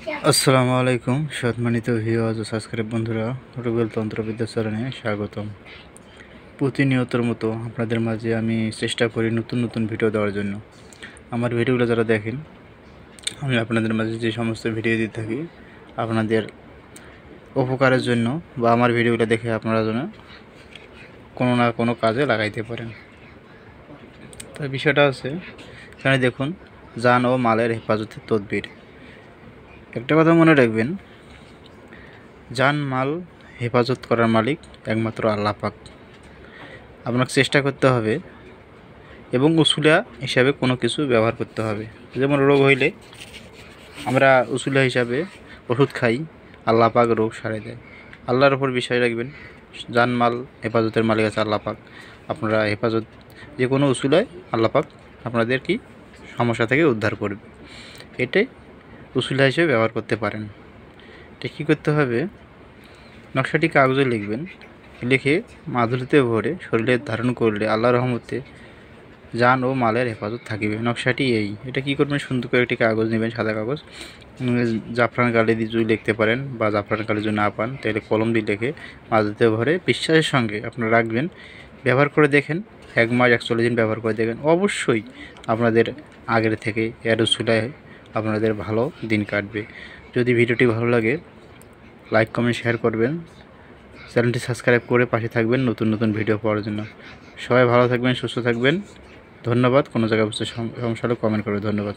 আসসালামু আলাইকুম সম্মানিত ভিউয়ার্স ও সাবস্ক্রাইব বন্ধুরা, রুবেল তন্ত্রবিদ্যা চ্যানেলে স্বাগতম। প্রতিনিয়তর মতো আপনাদের মাঝে আমি চেষ্টা করি নতুন নতুন ভিডিও দেওয়ার জন্য। আমার ভিডিওগুলো যারা দেখেন, আমি আপনাদের মাঝে যে সমস্ত ভিডিও দিয়ে থাকি আপনাদের উপকারের জন্য, বা আমার ভিডিওগুলো দেখে আপনারা যেন কোনো না কোনো কাজে লাগাইতে পারেন। তো বিষয়টা আছে, এখানে দেখুন, জান ও মালের হেফাজতের তদবির। একটা কথা মনে রাখবেন, জান মাল হেফাজত করার মালিক একমাত্র আল্লাহ পাক। আপনাকে চেষ্টা করতে হবে এবং উসুলা হিসাবে কোনো কিছু ব্যবহার করতে হবে। যেমন রোগ হইলে আমরা উসুলা হিসাবে ওষুধ খাই, আল্লাহ পাক রোগ সারাই দেয়। আল্লাহর ওপর বিষয় রাখবেন, জান মাল হেফাজতের মালিক আছে আল্লাহ পাক। আপনারা হেফাজত যে কোনো উসুলায় আল্লাহ পাক আপনাদের কি সমস্যা থেকে উদ্ধার করবে, এটাই উসুলা হিসেবে ব্যবহার করতে পারেন। এটা কী করতে হবে, নকশাটি কাগজে লিখবেন, লিখে মাদুলিতে ভরে শরীরে ধারণ করলে আল্লাহর রহমতে জান ও মালের হেফাজত থাকিবে। নকশাটি এটা কী করবেন, সুন্দর করে একটি কাগজ নেবেন, সাদা কাগজ, জাফরান কালি দিয়ে যদি লিখতে পারেন, বা জাফরান কালি যদি না পান তাহলে কলম দিয়ে লিখে মাদুলিতে ভরে বিশ্বাসের সঙ্গে আপনারা রাখবেন। ব্যবহার করে দেখেন, 1 মাস 41 দিন ব্যবহার করে দেখেন, অবশ্যই আপনাদের আগের থেকে এর উসুলায় আপনাদের ভালো দিন কাটবে। যদি ভিডিওটি ভালো লাগে লাইক কমেন্ট শেয়ার করবেন, চ্যানেলটি সাবস্ক্রাইব করে পাশে থাকবেন নতুন নতুন ভিডিও পাওয়ার জন্য। সবাই ভালো থাকবেন, সুস্থ থাকবেন। ধন্যবাদ। কোনো জায়গায় বুঝতে সমস্যা হলে কমেন্ট করবেন। ধন্যবাদ।